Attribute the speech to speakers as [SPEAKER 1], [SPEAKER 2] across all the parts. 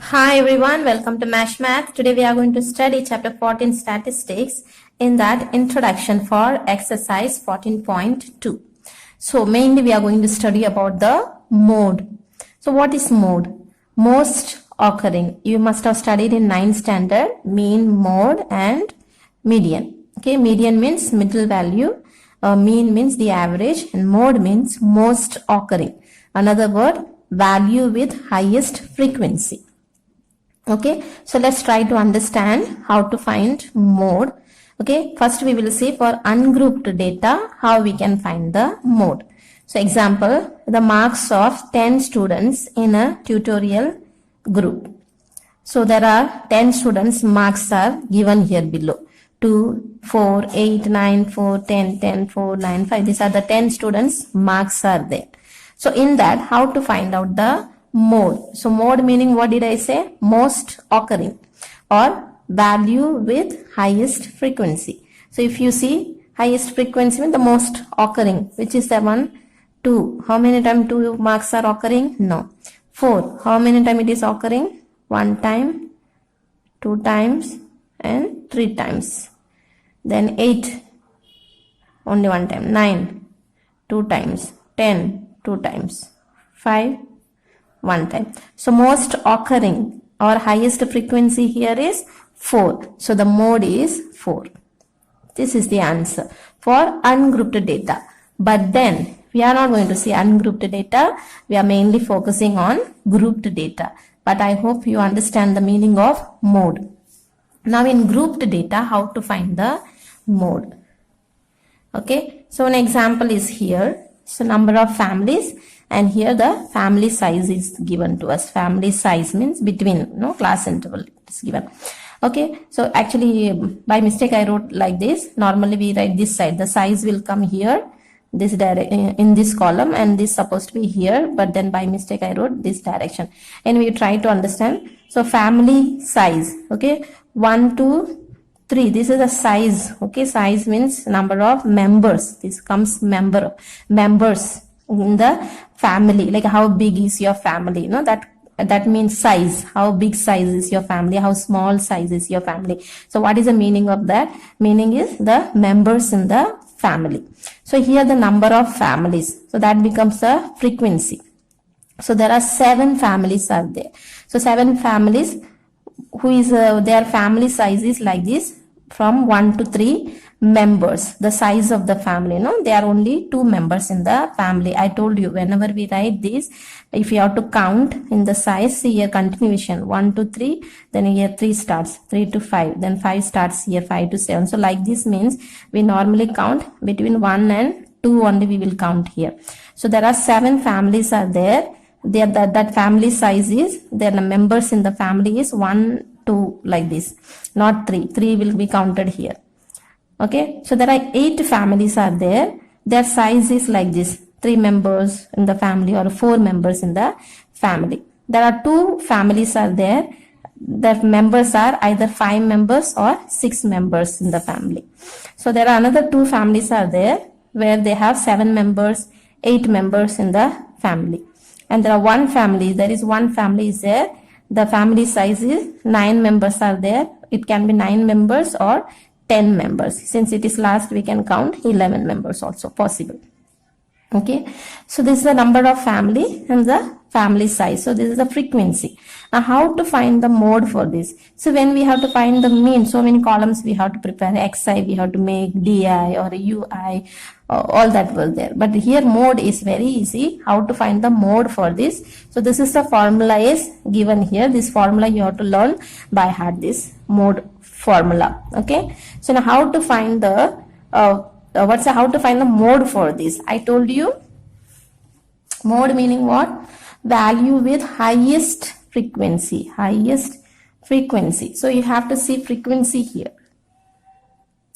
[SPEAKER 1] Hi everyone, welcome to Mash Math. Today we are going to study chapter 14 statistics, in that introduction for exercise 14.2. So mainly we are going to study about the mode. So what is mode? Most occurring. You must have studied in 9th standard mean, mode and median. Okay, median means middle value, mean means the average, and mode means most occurring. Another word, value with highest frequency. Okay, so let's try to understand how to find mode. Okay, first we will see for ungrouped data how we can find the mode. So example, the marks of 10 students in a tutorial group. So there are 10 students, marks are given here below. 2, 4, 8, 9, 4, 10, 10, 4, 9, 5. These are the 10 students, marks are there. So in that, how to find out the mode? So mode meaning, what did I say? Most occurring or value with highest frequency. So if you see highest frequency means the most occurring, which is the one. 2, how many times 2 marks are occurring? No. 4, how many times it is occurring? 1 time, 2 times and 3 times. Then 8, only 1 time. 9, 2 times. 10, 2 times. 5, 1 time. So most occurring or highest frequency here is 4. So the mode is 4. This is the answer for ungrouped data. But then we are not going to see ungrouped data. We are mainly focusing on grouped data. But I hope you understand the meaning of mode. Now in grouped data, how to find the mode? Okay, so an example is here. So number of families, and here the family size is given to us. Family size means between class interval is given. Okay, so actually by mistake I wrote like this. Normally we write this side. The size will come here, this in this column, and this supposed to be here, but then by mistake I wrote this direction. And we try to understand. So family size, okay, 1, 2, 3. This is the size. Okay, size means number of members. This comes members in the family. Like how big is your family? That means size. How big size is your family? How small size is your family? So what is the meaning of that? Meaning is the members in the family. So here the number of families. So that becomes a frequency. So there are 7 families are there. So 7 families, who is their family size is like this, from 1 to 3 members. The size of the family, there are only 2 members in the family. I told you, whenever we write this, if you have to count in the size, see here continuation 1 to 3, then here 3 starts, 3 to 5, then 5 starts here, 5 to 7. So like this means we normally count between 1 and 2 only we will count here. So there are 7 families are there. That family size is, their members in the family is 1, 2, like this, not 3. 3 will be counted here. Okay, so there are 8 families are there. Their size is like this, 3 members in the family or 4 members in the family. There are 2 families are there. The members are either 5 members or 6 members in the family. So there are another 2 families are there where they have 7 members, 8 members in the family. And there are 1 family, there is 1 family is there. The family size is 9 members are there. It can be 9 members or 10 members. Since it is last, we can count 11 members also possible. Okay, so this is the number of family and the family size. So this is the frequency. Now how to find the mode for this? So when we have to find the mean, so many columns we have to prepare. Xi we have to make, Di or Ui, all that was there. But here mode is very easy. How to find the mode for this? So this is the formula is given here. This formula you have to learn by heart, this mode formula. Okay, so now how to find the how to find the mode for this? I told you mode meaning what? Value with highest frequency. Highest frequency. So you have to see frequency here.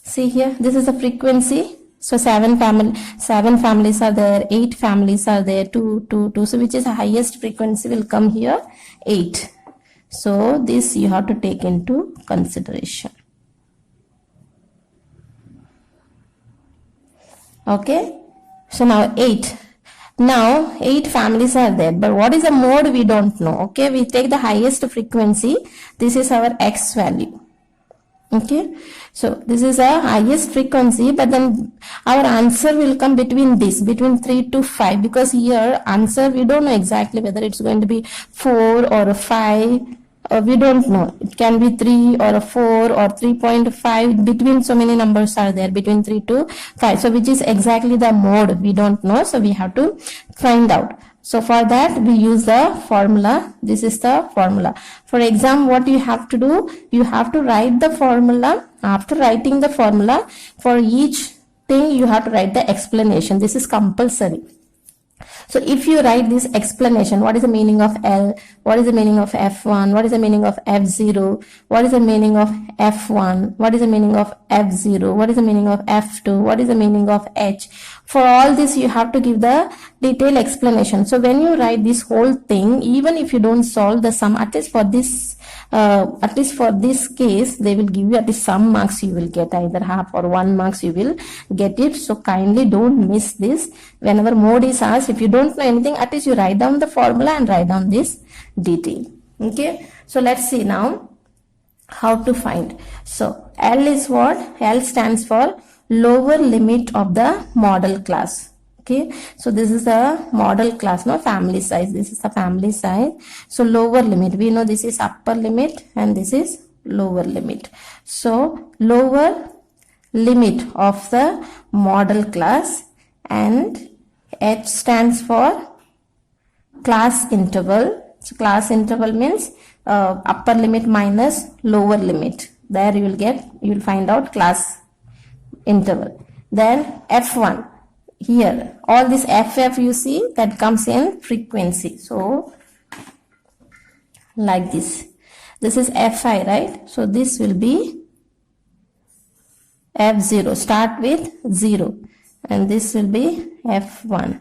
[SPEAKER 1] See here, this is the frequency. So 7 families are there, 8 families are there, 2, 2, 2. So which is the highest frequency will come here? 8. So this you have to take into consideration. Okay, so now 8. Now 8 families are there, but what is the mode we don't know. Okay, we take the highest frequency. This is our X value. Okay, so this is a highest frequency, but then our answer will come between 3 to 5, because here answer we don't know exactly whether it's going to be 4 or a 5. We don't know. It can be 3 or a 4 or 3.5. Between so many numbers are there, between 3 to 5. So which is exactly the mode we don't know. So we have to find out. So for that we use the formula. This is the formula. For exam, what you have to do, you have to write the formula. After writing the formula, for each thing you have to write the explanation. This is compulsory. So if you write this explanation, what is the meaning of L, what is the meaning of F1, what is the meaning of F0, what is the meaning of F1, what is the meaning of F0, what is the meaning of F2, what is the meaning of H. For all this you have to give the detailed explanation. So when you write this whole thing, even if you don't solve the sum, at least for this case, they will give you at least some marks you will get, either half or 1 marks you will get it. So kindly don't miss this. Whenever mode is asked, if you don't know anything, at least you write down the formula and write down this detail. Okay, so let's see now how to find. So L is what? L stands for lower limit of the model class. Okay, so this is the model class, no, family size. This is the family size. So lower limit, we know this is upper limit and this is lower limit. So lower limit of the model class, and H stands for class interval. So class interval means upper limit minus lower limit. There you will find out class interval. Then F1. Here all this FF you see, that comes in frequency. So like this is Fi, right? So this will be F0, start with 0, and this will be F1,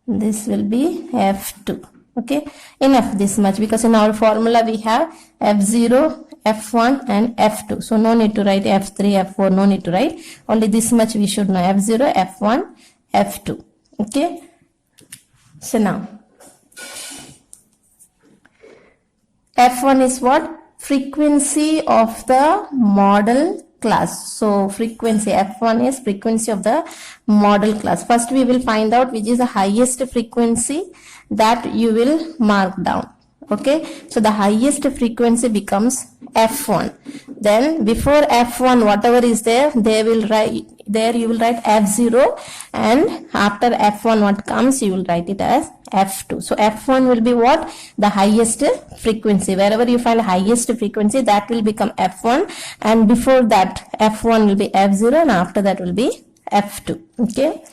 [SPEAKER 1] this will be F2. Okay, enough this much, because in our formula we have F0, F1 and F2. So no need to write F3, F4, no need to write. Only this much we should know: F0, F1, F2. Okay, so now F1 is what? Frequency of the model class. So frequency, F1 is frequency of the model class. First we will find out which is the highest frequency, that you will mark down. Okay, so the highest frequency becomes F1. Then before F1, whatever is there, you will write F0, and after F1 what comes, you will write it as F2. So F1 will be what? The highest frequency. Wherever you find highest frequency, that will become F1, and before that F1 will be F0, and after that will be F2. Okay,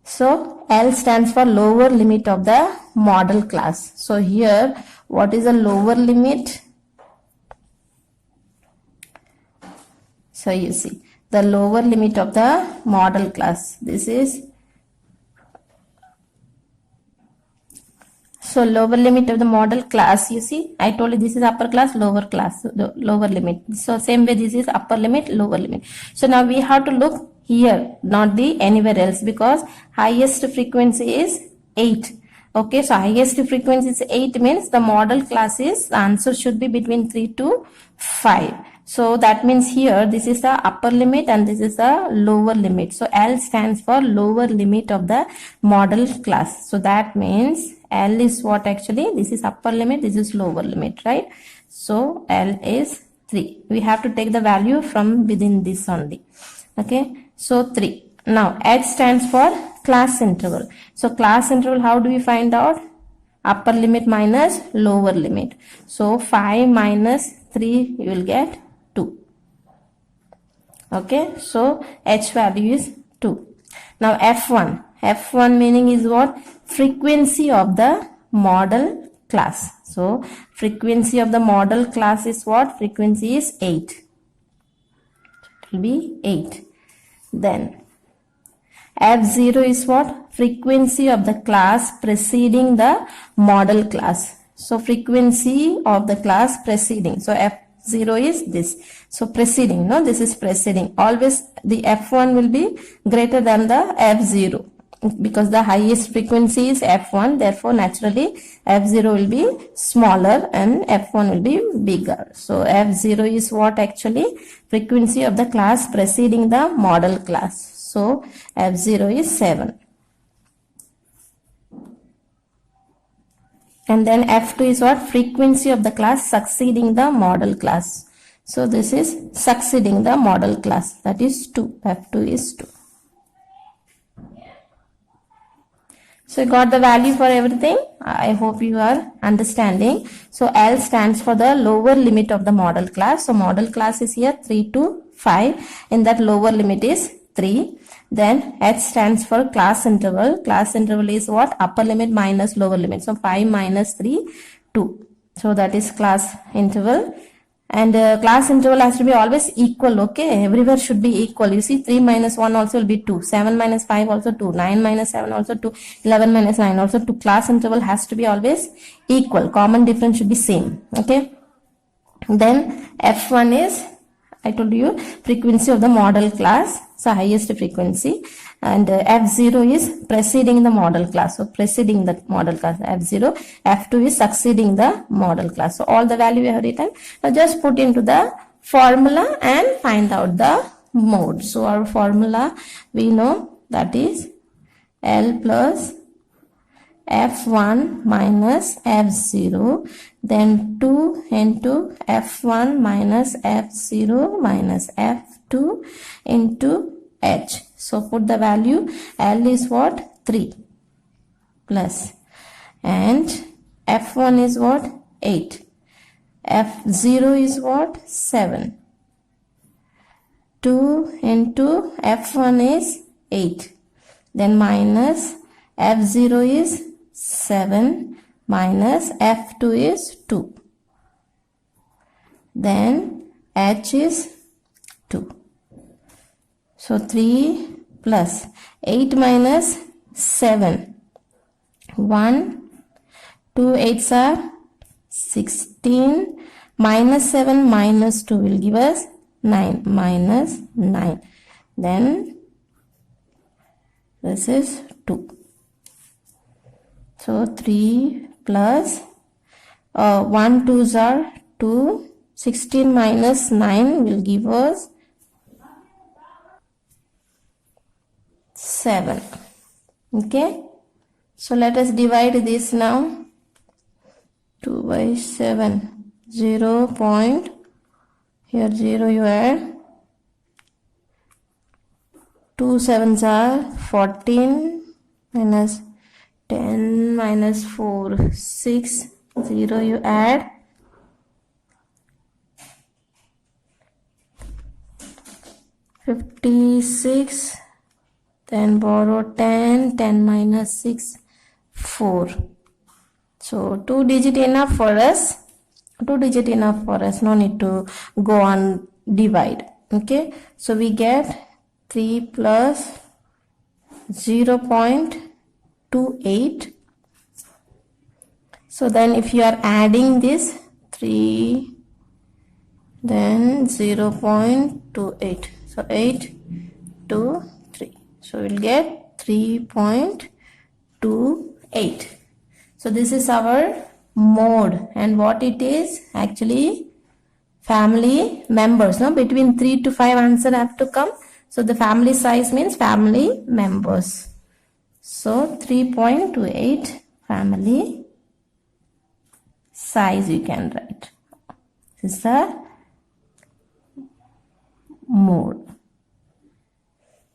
[SPEAKER 1] so L stands for lower limit of the model class. So here, what is the lower limit? So you see the lower limit of the model class. This is, so lower limit of the model class, you see, I told you this is upper class, lower class, lower limit. So same way this is upper limit, lower limit. So now we have to look here, not the anywhere else, because highest frequency is 8. Okay, so highest frequency is 8 means the model class is, the answer should be between 3 to 5. So that means here this is the upper limit and this is the lower limit. So L stands for lower limit of the model class. So that means L is what actually? This is upper limit, this is lower limit, right? So L is 3. We have to take the value from within this only. Okay, so 3. Now H stands for class interval. So class interval, how do we find out? Upper limit minus lower limit. So 5 minus 3 you will get 2. Okay, so H value is 2. Now F1. F1 meaning is what? Frequency of the model class. So frequency of the model class is what? Frequency is 8. It will be 8. Then F0 is what? Frequency of the class preceding the model class. So frequency of the class preceding. So F0 is this. So preceding, no, this is preceding. Always the F1 will be greater than the F0. because the highest frequency is f1, therefore naturally f0 will be smaller and f1 will be bigger. So f0 is what actually? Frequency of the class preceding the model class. So f0 is 7. And then f2 is what? Frequency of the class succeeding the model class. So this is succeeding the model class, that is 2. f2 is 2. So you got the value for everything. I hope you are understanding. So L stands for the lower limit of the model class. So model class is here 3 to 5. In that lower limit is 3. Then H stands for class interval. Class interval is what? Upper limit minus lower limit. So 5 minus 3, 2. So that is class interval. And class interval has to be always equal, okay? Everywhere should be equal. You see, 3 minus 1 also will be 2. 7 minus 5 also 2. 9 minus 7 also 2. 11 minus 9 also 2. Class interval has to be always equal. Common difference should be same, okay? Then F1 is, I told you, frequency of the model class. So highest frequency. And F0 is preceding the model class. So preceding the model class, F0. F2 is succeeding the model class. So all the value we have written. Now just put into the formula and find out the mode. So our formula we know, that is L plus F1 minus F0, then 2 into F1 minus F0 minus F2 into H. So put the value. L is what? 3 plus, and F1 is what? 8. F0 is what? 7. 2 into F1 is 8. Then minus F0 is 7 minus F2 is 2. Then H is 2. So 3 plus 8 minus 7. 1, 2 8s are 16. Minus 7 minus 2 will give us 9. Minus 9. Then this is 2. So 3 plus 1 2s are 2. 16 minus 9 will give us 7. Okay. So let us divide this now. 2 by 7. 0 point. Here 0 you add. 2 7s are 14 minus 10 minus 4, 6, 0 you add. 56, then borrow 10, 10 minus 6, 4. So 2 digit enough for us. 2 digit enough for us. No need to go on divide. Okay. So we get 3 plus 0.28. So then if you are adding this 3, then 0.28. So 8 to 3. So we'll get 3.28. So this is our mode, and what it is actually family members. No, between 3 to 5 answer have to come. So the family size means family members. So 3.28 family size you can write. This is the mode.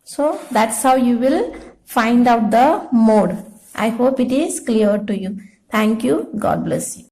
[SPEAKER 1] So that's how you will find out the mode. I hope it is clear to you. Thank you. God bless you.